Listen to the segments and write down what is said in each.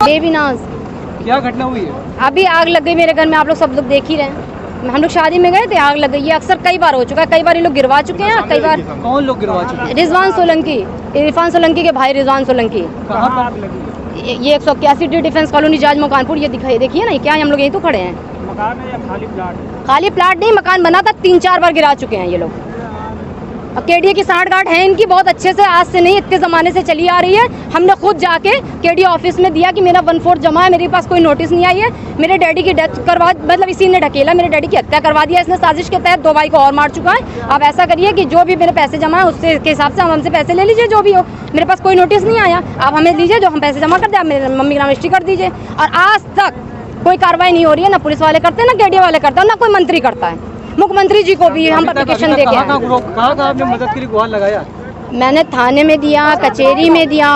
देवीनाज। क्या घटना हुई है? अभी आग लग गई मेरे घर में, आप लोग सब लोग देख ही रहे हैं। हम लोग शादी में गए थे, आग लग गई। ये अक्सर कई बार हो चुका है, कई बार ये लोग गिरवा चुके हैं, कई बार। कौन लोग गिरवा चुके हैं? रिजवान सोलंकी, इरफान सोलंकी के भाई रिजवान सोलंकी। कहाँ पर आग लगी? ये 181 डिफेंस कॉलोनी जाज मकानपुर। ये दिखाई देखिए ना, क्या है, हम लोग यहीं तो खड़े हैं। मकान है या खाली प्लाट? खाली प्लाट नहीं, मकान बना था, 3-4 बार गिरा चुके हैं ये लोग। केडीए की सांठगांठ है इनकी बहुत अच्छे से, आज से नहीं इतने ज़माने से चली आ रही है। हमने खुद जाके केडीए ऑफिस में दिया कि मेरा 1/4 जमा है, मेरे पास कोई नोटिस नहीं आई है। मेरे डैडी की डेथ करवा, मतलब इसी ने ढकेला, मेरे डैडी की हत्या करवा दिया इसने साजिश के तहत। 2 भाई को और मार चुका है। अब ऐसा करिए कि जो भी मेरे पैसे जमा है उससे के हिसाब से हम हमसे पैसे ले लीजिए, जो भी हो। मेरे पास कोई नोटिस नहीं आया, आप हमें लीजिए, जो हम पैसे जमा कर दे, आप मेरे मम्मी की नाम रजिस्ट्री कर दीजिए। और आज तक कोई कार्रवाई नहीं हो रही है, ना पुलिस वाले करते हैं, ना केडीए वाले करते हैं, ना कोई मंत्री करता है। मुख्यमंत्री जी को भी हम एप्लीकेशन दे के आए। कहाँ आपने मदद के लिए गुहार लगाया? मैंने थाने में दिया, कचहरी में दिया,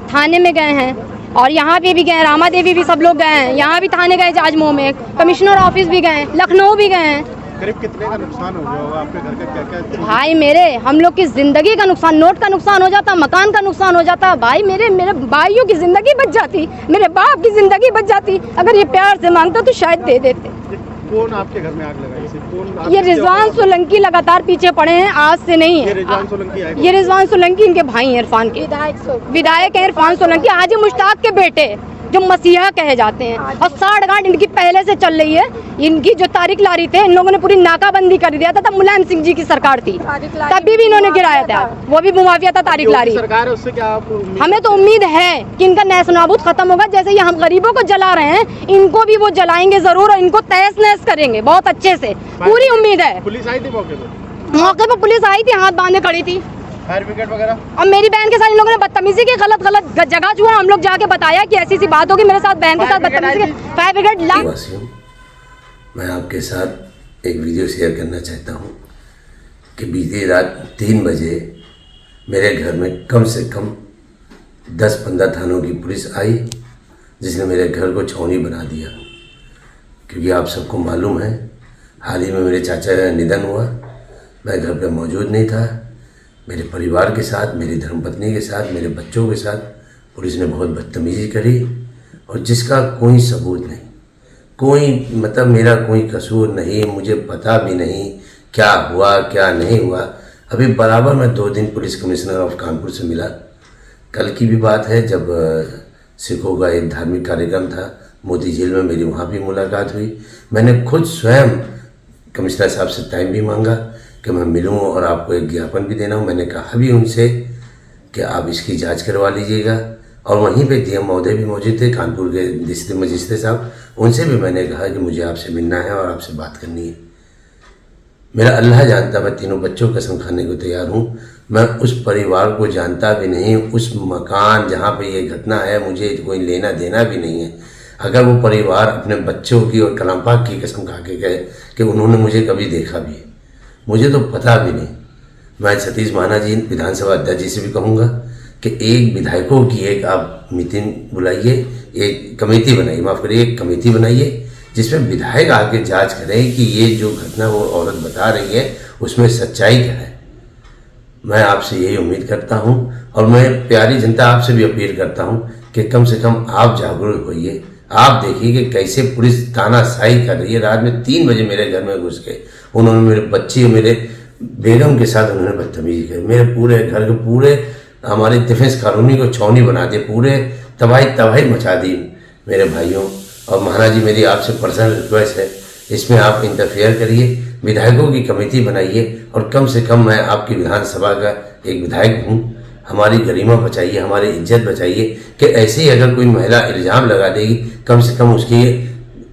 थाने में गए हैं, और यहाँ पे भी गए, रामा देवी भी सब लोग गए हैं, यहाँ भी थाने गए, जाजमऊ में कमिश्नर ऑफिस भी गए, लखनऊ भी गए हैं। करीब कितने का नुकसान हो गया होगा आपके घर का? क्या भाई मेरे, हम लोग की जिंदगी का नुकसान, नोट का नुकसान हो जाता, मकान का नुकसान हो जाता। भाई मेरे भाइयों की जिंदगी बच जाती, मेरे बाप की जिंदगी बच जाती। अगर ये प्यार से मांगते तो शायद दे देते। कौन आपके घर में आग लगाई? कौन? ये रिजवान सोलंकी लगातार पीछे पड़े हैं, आज से नहीं है। ये रिजवान सोलंकी है? ये रिजवान सोलंकी इनके भाई हैं, इरफान के विधायक हैं इरफान सोलंकी, हाजी मुश्ताक के बेटे, जो मसीहा कहे जाते हैं। और सांठगांठ इनकी पहले से चल रही है। इनकी जो तारिक लारी थे, इन लोगों ने पूरी नाकाबंदी कर दिया था, तब मुलायम सिंह जी की सरकार थी, तभी भी इन्होंने गिराया था। वो भी मुआविया था तारिक लारी। सरकार है, उससे क्या आपको हमें तो उम्मीद है कि इनका नेस नाबूद खत्म होगा। जैसे ये हम गरीबों को जला रहे हैं, इनको भी वो जलाएंगे जरूर, और इनको तहस नहस करेंगे बहुत अच्छे से, पूरी उम्मीद है। पुलिस आई थी मौके पे? मौके पर पुलिस आई थी, हाथ बांधे खड़ी थी। फायर ब्रिगेड वगैरह? और मेरी बहन के साथ इन लोगों ने बदतमीजी की, गलत जगह छुआ। हम लोग जाके बताया कि ऐसी बात होगी, मेरे साथ बहन के साथ बदतमीजी की। फायर ब्रिगेड मैं आपके साथ एक वीडियो शेयर करना चाहता हूँ कि बीती रात 3 बजे मेरे घर में कम से कम 10-15 थानों की पुलिस आई, जिसने मेरे घर को छावनी बना दिया। क्योंकि आप सबको मालूम है, हाल ही में मेरे चाचा का निधन हुआ। मैं घर पे मौजूद नहीं था। मेरे परिवार के साथ, मेरी धर्मपत्नी के साथ, मेरे बच्चों के साथ पुलिस ने बहुत बदतमीजी करी, और जिसका कोई सबूत नहीं, कोई मतलब मेरा कोई कसूर नहीं। मुझे पता भी नहीं क्या हुआ क्या नहीं हुआ। अभी बराबर मैं 2 दिन पुलिस कमिश्नर ऑफ कानपुर से मिला। कल की भी बात है, जब सिखों का एक धार्मिक कार्यक्रम था मोती झील में, मेरी वहाँ भी मुलाकात हुई। मैंने खुद स्वयं कमिश्नर साहब से टाइम भी मांगा कि मैं मिलूं और आपको एक ज्ञापन भी देना हूं। मैंने कहा भी उनसे कि आप इसकी जांच करवा लीजिएगा। और वहीं पे डीएम महोदय भी मौजूद थे, कानपुर के डिस्ट्रिक्ट मजिस्ट्रेट साहब, उनसे भी मैंने कहा कि मुझे आपसे मिलना है और आपसे बात करनी है। मेरा अल्लाह जानता, मैं तीनों बच्चों कसम खाने को तैयार हूँ। मैं उस परिवार को जानता भी नहीं, उस मकान जहाँ पे ये घटना है मुझे कोई लेना देना भी नहीं है। अगर वो परिवार अपने बच्चों की और कलाम पाक की कसम खा के गए कि उन्होंने मुझे कभी देखा भी है, मुझे तो पता भी नहीं। मैं सतीश महाना जी विधानसभा अध्यक्ष जी से भी कहूँगा कि एक विधायकों की एक आप मीटिंग बुलाइए, एक कमेटी बनाइए, माफ़ करिए, एक कमेटी बनाइए जिसमें विधायक आके जांच करें कि ये जो घटना वो औरत बता रही है उसमें सच्चाई क्या है। मैं आपसे यही उम्मीद करता हूँ, और मैं प्यारी जनता आपसे भी अपील करता हूँ कि कम से कम आप जागरूक होइए। आप देखिए कि कैसे पुलिस तानाशाही कर रही है। रात में 3 बजे मेरे घर में घुस के उन्होंने मेरे बच्चे, मेरे बेगम के साथ उन्होंने बदतमीजी की। मेरे पूरे घर के, पूरे हमारी डिफेंस कॉलोनी को छावनी बना दी, पूरे तबाही मचा दी मेरे भाइयों। और महाराज जी, मेरी आपसे पर्सनल रिक्वेस्ट है, इसमें आप इंटरफेयर करिए, विधायकों की कमेटी बनाइए, और कम से कम मैं आपकी विधानसभा का एक विधायक हूँ, हमारी गरिमा बचाइए, हमारी इज्जत बचाइए। कि ऐसे ही अगर कोई महिला इल्ज़ाम लगा देगी, कम से कम उसकी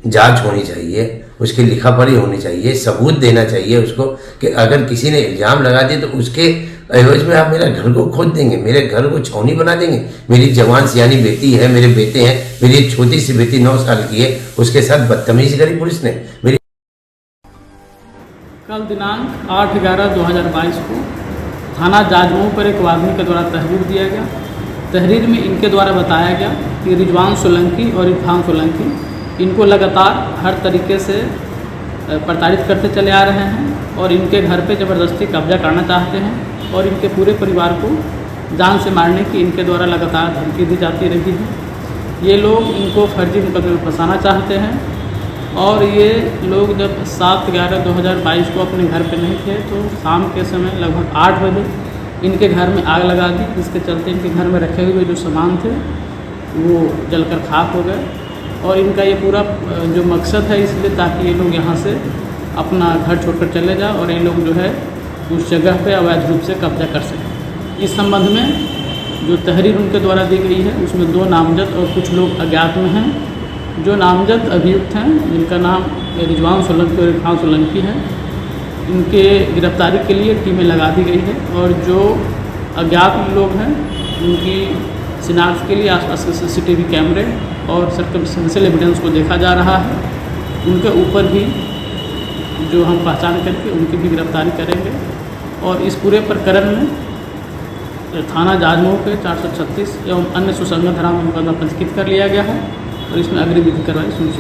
जांच होनी चाहिए, उसकी लिखा पढ़ी होनी चाहिए, सबूत देना चाहिए उसको कि अगर किसी ने इल्ज़ाम लगा दिया तो उसके एवज में आप मेरा घर को खोद देंगे, मेरे घर को छावनी बना देंगे। मेरी जवान सियानी बेटी है, मेरे बेटे हैं, मेरी एक छोटी सी बेटी 9 साल की है, उसके साथ बदतमीजी करी पुलिस ने। मेरी कल दिनांक 8/11/2022 को थाना जाजमऊ पर एक वाग्मी के द्वारा तहरीर दिया गया। तहरीर में इनके द्वारा बताया गया कि रिजवान सोलंकी और इरफान सोलंकी इनको लगातार हर तरीके से प्रताड़ित करते चले आ रहे हैं, और इनके घर पे ज़बरदस्ती कब्जा करना चाहते हैं, और इनके पूरे परिवार को जान से मारने की इनके द्वारा लगातार धमकी दी जाती रही है। ये लोग इनको फर्जी मुकदमे में फंसाना चाहते हैं। और ये लोग जब 7/11/2022 को अपने घर पे नहीं थे तो शाम के समय लगभग 8 बजे इनके घर में आग लगा दी, जिसके चलते इनके घर में रखे हुए जो सामान थे वो जलकर खाक हो गए। और इनका ये पूरा जो मकसद है इसलिए ताकि ये लोग यहाँ से अपना घर छोड़कर चले जाएं और ये लोग जो है उस जगह पे अवैध रूप से कब्जा कर सकें। इस संबंध में जो तहरीर उनके द्वारा दी गई है उसमें 2 नामजद और कुछ लोग अज्ञात में हैं। जो नामजद अभियुक्त हैं जिनका नाम रिजवान सोलंकी और इरफान सोलंकी है, इनके गिरफ्तारी के लिए टीमें लगा दी गई है। और जो अज्ञात लोग हैं उनकी शिनाख्त के लिए आसपास के CCTV कैमरे और सर्कमस्टेंशियल एविडेंस को देखा जा रहा है। उनके ऊपर भी जो हम पहचान करके उनकी भी गिरफ्तारी करेंगे। और इस पूरे प्रकरण में थाना जाजमऊ के 436 एवं अन्य सुसंगत धारा में मुकदमा पंजीकृत कर लिया गया है और इसमें अग्रिम विधि कार्रवाई सुनिश्चित